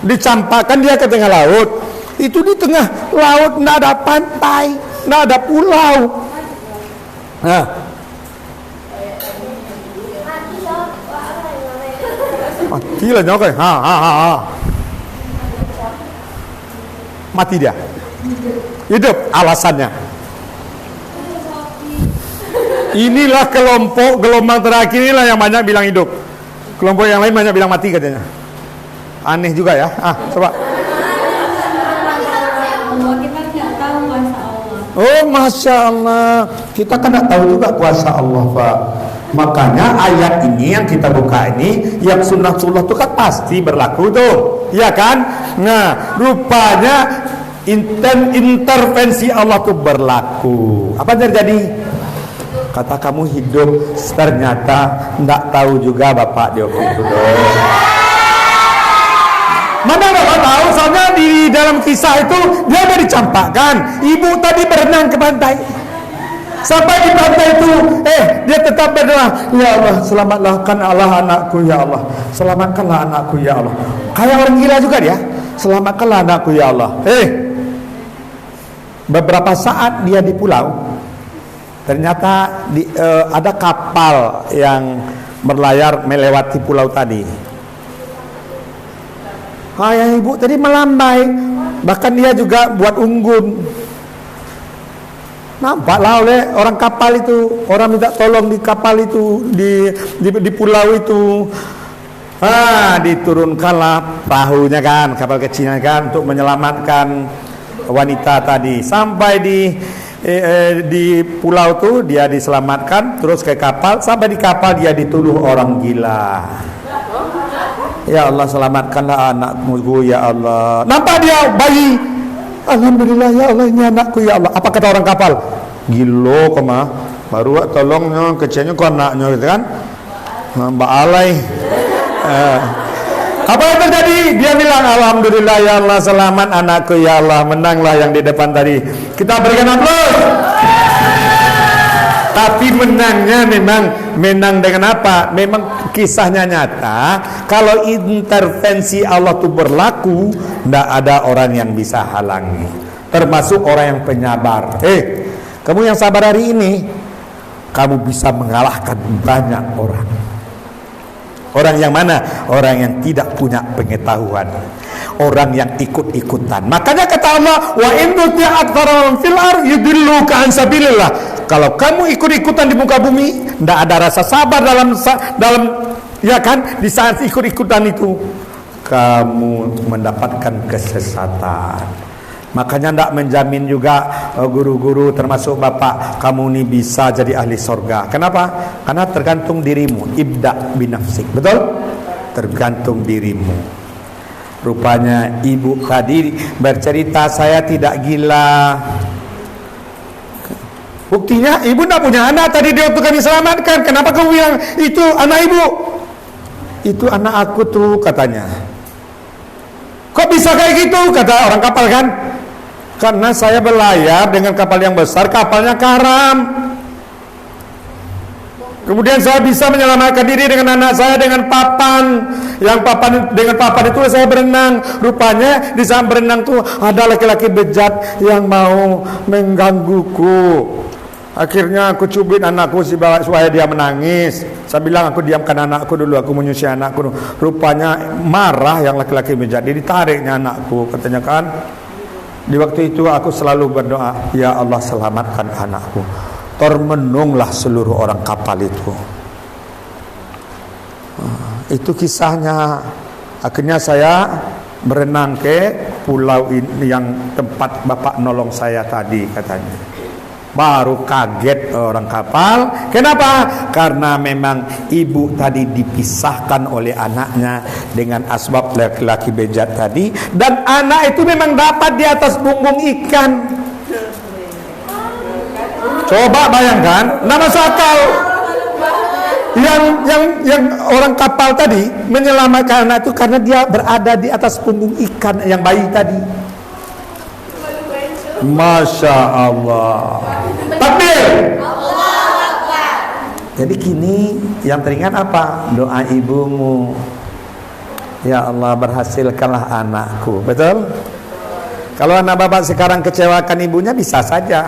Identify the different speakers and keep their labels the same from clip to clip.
Speaker 1: Dicampakkan dia ke tengah laut. Itu di tengah laut nggak ada pantai, nggak ada pulau. Matilah nyokai. Mati dia. Hidup alasannya. Inilah kelompok gelombang terakhir, inilah yang banyak bilang hidup. Kelompok yang lain banyak bilang mati katanya. Aneh juga ya. Coba.
Speaker 2: Kita tidak tahu kuasa Allah.
Speaker 1: Oh, Masya Allah. Kita kan tidak tahu juga kuasa Allah, Pak. Makanya ayat ini yang kita buka ini, yang sunnah-sunnah itu kan pasti berlaku tuh, ya kan? Nah, rupanya intervensi Allah tuh berlaku. Apa terjadi? Kata kamu hidup, ternyata tidak tahu juga Bapak di waktu itu dong. Mana Bapak tahu? Soalnya di dalam kisah itu dia udah dicampakkan. Ibu tadi berenang ke pantai. Sampai di pantai itu, dia tetap berdoa, ya Allah, selamatkan Allah anakku, ya Allah, selamatkanlah anakku, ya Allah. Kayak orang gila juga dia, selamatkanlah anakku, ya Allah. Beberapa saat dia di pulau, ternyata ada kapal yang berlayar melewati pulau tadi. Yang ibu tadi melambai, bahkan dia juga buat unggun. Nampaklah oleh orang kapal itu, orang minta tolong di kapal itu, di pulau itu. Diturunkanlah perahunya kan, kapal kecilnya kan, untuk menyelamatkan wanita tadi. Sampai di pulau itu dia diselamatkan, terus ke kapal. Sampai di kapal dia dituduh orang gila. Ya Allah, selamatkanlah anakmu, ya Allah. Nampak dia bayi. Alhamdulillah, ya Allah, ini anakku, ya Allah. Apa kata orang kapal? Gilo koma, baru tolongnya kecilnya kok anaknya gitu kan? Mbak alay. Apa yang terjadi? Dia bilang, alhamdulillah ya Allah, selamat anakku, ya Allah. Menanglah yang di depan tadi. Kita berikan aplaus. Tapi menangnya memang menang dengan apa? Memang kisahnya nyata. Kalau intervensi Allah itu berlaku, tidak ada orang yang bisa halangi, termasuk orang yang penyabar. Kamu yang sabar hari ini, kamu bisa mengalahkan banyak orang. Orang yang mana? Orang yang tidak punya pengetahuan, orang yang ikut-ikutan. Makanya kata Allah, wa in tuti'at faral fil ar yudilluka an sabilillah. Kalau kamu ikut-ikutan di muka bumi, tidak ada rasa sabar dalam ya kan, di saat ikut-ikutan itu kamu mendapatkan kesesatan. Makanya tidak menjamin juga guru-guru termasuk Bapak, kamu ini bisa jadi ahli surga. Kenapa? Karena tergantung dirimu. Ibda binafsik. Betul? Tergantung dirimu. Rupanya ibu tadi bercerita, saya tidak gila. Buktinya ibu tidak punya anak tadi dia waktu kami selamatkan. Kenapa kamu bilang itu anak ibu? Itu anak aku tuh katanya. Kok bisa kayak gitu? Kata orang kapal kan. Karena saya berlayar dengan kapal yang besar, kapalnya karam. Kemudian saya bisa menyelamatkan diri dengan anak saya dengan papan. Yang dengan papan itu saya berenang. Rupanya di saat berenang tuh ada laki-laki bejat yang mau menggangguku. Akhirnya aku cubit anakku supaya dia menangis. Saya bilang, aku diamkan anakku dulu, aku menyusui anakku dulu. Rupanya marah yang laki-laki bejat. Dia ditariknya anakku, katanya kan. Di waktu itu aku selalu berdoa, ya Allah, selamatkan anakku. Termenunglah seluruh orang kapal itu. Itu kisahnya. Akhirnya saya berenang ke pulau ini yang tempat Bapak nolong saya tadi, katanya. Baru kaget orang kapal. Kenapa? Karena memang ibu tadi dipisahkan oleh anaknya dengan asbab laki-laki bejat tadi. Dan anak itu memang dapat di atas punggung ikan. Coba bayangkan, nama sakal yang orang kapal tadi menyelamatkan anak itu karena dia berada di atas punggung ikan yang bayi tadi. Masya Allah. Takbir. Jadi kini yang teringat apa? Doa ibumu. Ya Allah, berhasilkanlah anakku. Betul? Kalau anak bapak sekarang kecewakan ibunya, bisa saja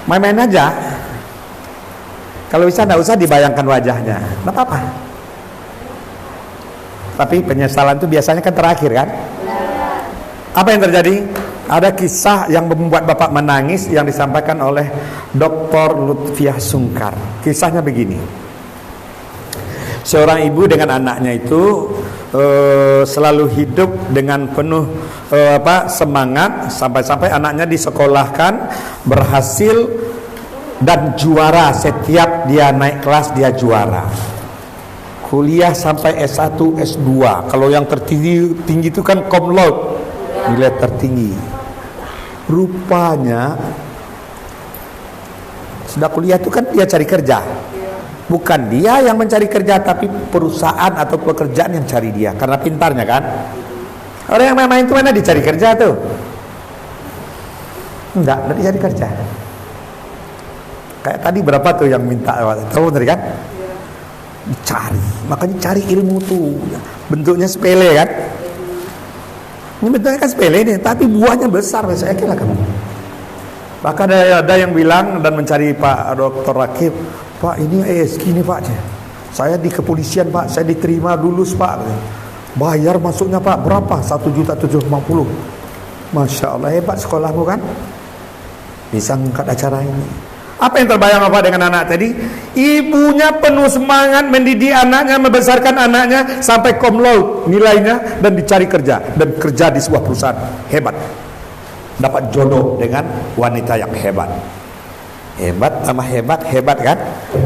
Speaker 1: main-main aja. Kalau bisa tidak usah dibayangkan wajahnya, tidak apa-apa. Tapi penyesalan itu biasanya kan terakhir kan? Apa yang terjadi? Ada kisah yang membuat bapak menangis yang disampaikan oleh Dr. Lutfiah Sungkar. Kisahnya begini. Seorang ibu dengan anaknya itu selalu hidup dengan penuh semangat, sampai-sampai anaknya disekolahkan, berhasil dan juara. Setiap dia naik kelas dia juara. Kuliah sampai S1, S2. Kalau yang tertinggi itu kan cum laude, nilai tertinggi. Rupanya sudah kuliah itu kan dia cari kerja. Bukan dia yang mencari kerja, tapi perusahaan atau pekerjaan yang cari dia, karena pintarnya kan. Orang yang main-main itu mana dicari kerja tuh? Enggak dicari kerja. Kayak tadi berapa tuh yang minta, tahu tadi kan? Dicari, makanya cari ilmu tuh. Bentuknya sepele kan? Ini bentuknya kan sepele nih, tapi buahnya besar. Saya yakin lah kamu. Bahkan ada yang bilang dan mencari Pak Dr. Rakib, Pak ini segini Pak, saya di kepolisian Pak, saya diterima lulus Pak, bayar masuknya Pak berapa? 1.750.000. Masya Allah, hebat sekolahmu kan, bisa ngangkat acara ini. Apa yang terbayang Bapak dengan anak tadi? Ibunya penuh semangat mendidik anaknya, membesarkan anaknya sampai cum laude nilainya, dan dicari kerja, dan kerja di sebuah perusahaan hebat, dapat jodoh dengan wanita yang hebat. Hebat tambah hebat, hebat kan?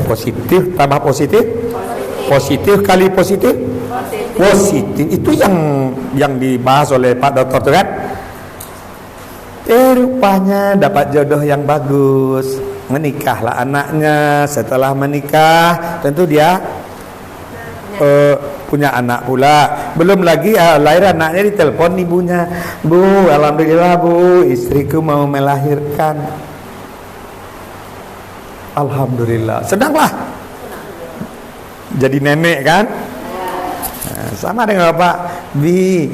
Speaker 1: Positif tambah positif, positif kali positif, positif. Itu yang dibahas oleh Pak Dokter itu kan? Rupanya dapat jodoh yang bagus, menikahlah anaknya. Setelah menikah tentu dia punya anak pula. Belum lagi lahir anaknya, ditelepon ibunya, Bu, alhamdulillah Bu, istriku mau melahirkan. Alhamdulillah, senanglah jadi nenek kan. Nah, sama dengan Bapak Bi,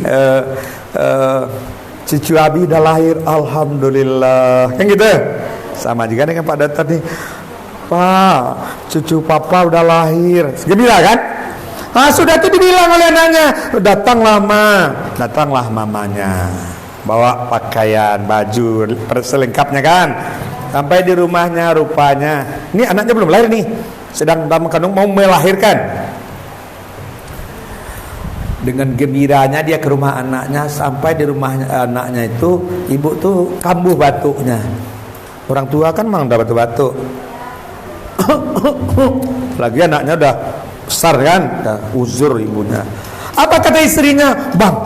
Speaker 1: cucu Abi udah lahir, alhamdulillah kan gitu. Sama juga dengan Pak Dokter nih, Pak, cucu Papa udah lahir, gembira kan? Sudah itu dibilang oleh anaknya, datanglah mamanya, bawa pakaian, baju, selengkapnya kan. Sampai di rumahnya, rupanya ini anaknya belum lahir nih, sedang dalam kandung mau melahirkan. Dengan gembiranya dia ke rumah anaknya. Sampai di rumah anaknya itu, ibu tuh kambuh batuknya. Orang tua kan memang udah batuk-batuk. Lagi anaknya udah besar kan, uzur ibunya. Apa kata istrinya? Bang,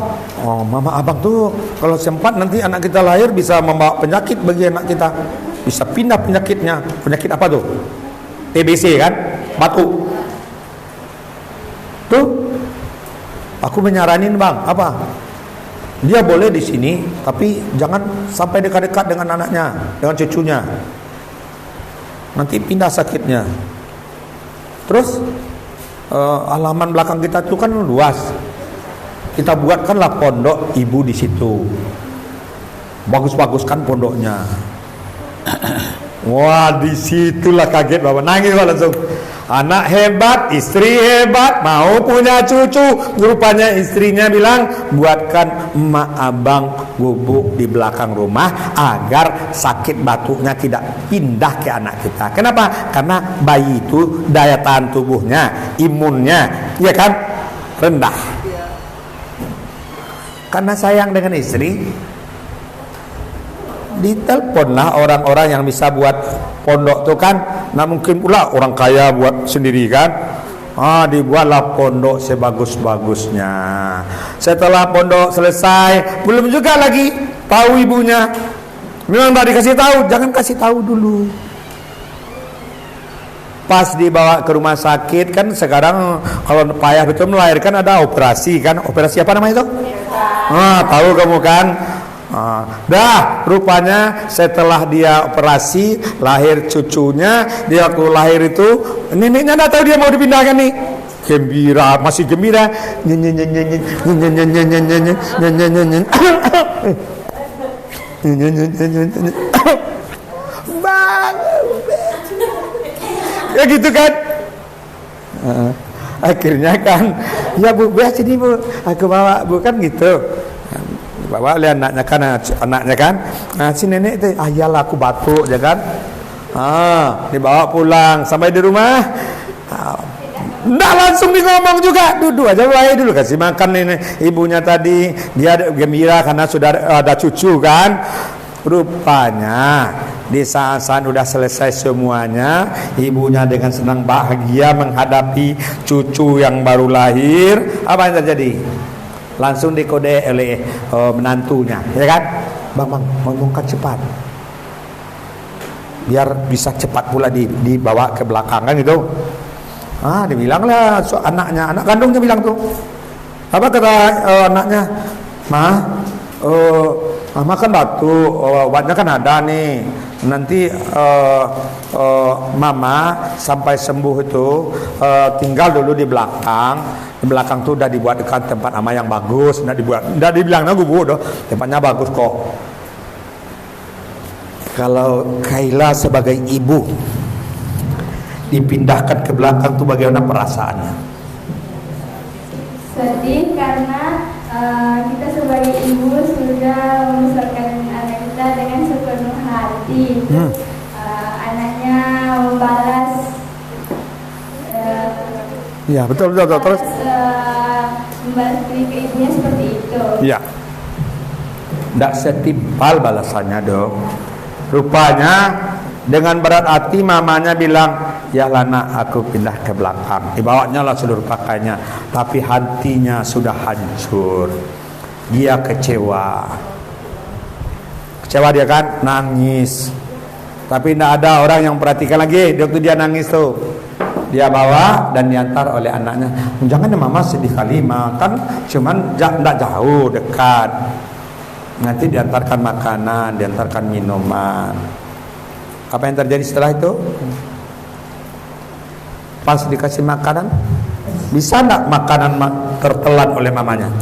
Speaker 1: mama abang tuh kalau sempat nanti anak kita lahir bisa membawa penyakit bagi anak kita. Bisa pindah penyakitnya. Penyakit apa tuh? TBC kan? Batuk. Tuh, aku menyaranin bang, apa? Dia boleh di sini, tapi jangan sampai dekat-dekat dengan anaknya, dengan cucunya. Nanti pindah sakitnya. Terus halaman belakang kita itu kan luas. Kita buatkanlah pondok ibu di situ. Bagus-baguskan pondoknya. Wah, disitulah kaget Bapak, nangis Bapak langsung. Anak hebat, istri hebat, mau punya cucu. Rupanya istrinya bilang, buatkan emak abang gubuk di belakang rumah agar sakit batuknya tidak pindah ke anak kita. Kenapa? Karena bayi itu daya tahan tubuhnya, imunnya, ya kan, rendah. Karena sayang dengan istri, diteleponlah orang-orang yang bisa buat pondok tuh kan. Nah mungkin pula orang kaya buat sendiri kan. Dibuatlah pondok sebagus-bagusnya. Setelah pondok selesai, belum juga lagi tahu ibunya. Memang tak dikasih tahu, jangan kasih tahu dulu. Pas dibawa ke rumah sakit kan, sekarang kalau payah betul melahirkan ada operasi kan. Operasi apa namanya itu? Tahu kamu kan? Dah rupanya setelah dia operasi lahir cucunya, dia waktu lahir itu neneknya nggak tahu dia mau dipindahkan nih. Gembira, masih gembira. Bang, ya gitu kan. Akhirnya kan, ya bu, sini bu, aku bawa bu kan gitu. Bawa oleh anaknya kan, si nenek itu, iyalah aku batuk ya kan. Dibawa pulang sampai di rumah. Nggak langsung di ngomong juga, duduk aja dulu kasih makan ini ibunya tadi. Dia gembira karena sudah ada cucu kan. Rupanya di saat udah selesai semuanya, ibunya dengan senang bahagia menghadapi cucu yang baru lahir. Apa yang terjadi? Langsung dikode oleh menantunya, ya kan? Bang, ngomongkan cepat, biar bisa cepat pula dibawa ke belakang kan gitu. Dibilanglah anak kandungnya bilang tuh. Apa kata anaknya? Mama kan batuk, obatnya kan ada nih. Nanti mama sampai sembuh itu tinggal dulu di belakang. Di belakang tuh udah dibuat dekat tempat ama yang bagus. Nggak dibilang aku bu, tempatnya bagus kok. Kalau Kaila sebagai ibu dipindahkan ke belakang tuh bagaimana perasaannya?
Speaker 2: Sedih karena kita sebagai ibu sudah membesarkan anak kita dengan sepenuh hati. Anaknya membalas
Speaker 1: Ya betul terus
Speaker 2: membalas budi ke ibunya seperti itu.
Speaker 1: Ya, tidak setimpal balasannya dong. Rupanya dengan berat hati mamanya bilang, ya Lana aku pindah ke belakang. Dibawanya lah seluruh pakainya, tapi hatinya sudah hancur. Dia kecewa dia kan, nangis. Tapi tidak ada orang yang perhatikan lagi waktu dia nangis tuh. Dia bawa dan diantar oleh anaknya. Jangan ya mama sedih kali, kan cuman tidak jauh, dekat. Nanti diantarkan makanan, diantarkan minuman. Apa yang terjadi setelah itu? Pas dikasih makanan, bisa enggak makanan tertelan oleh mamanya?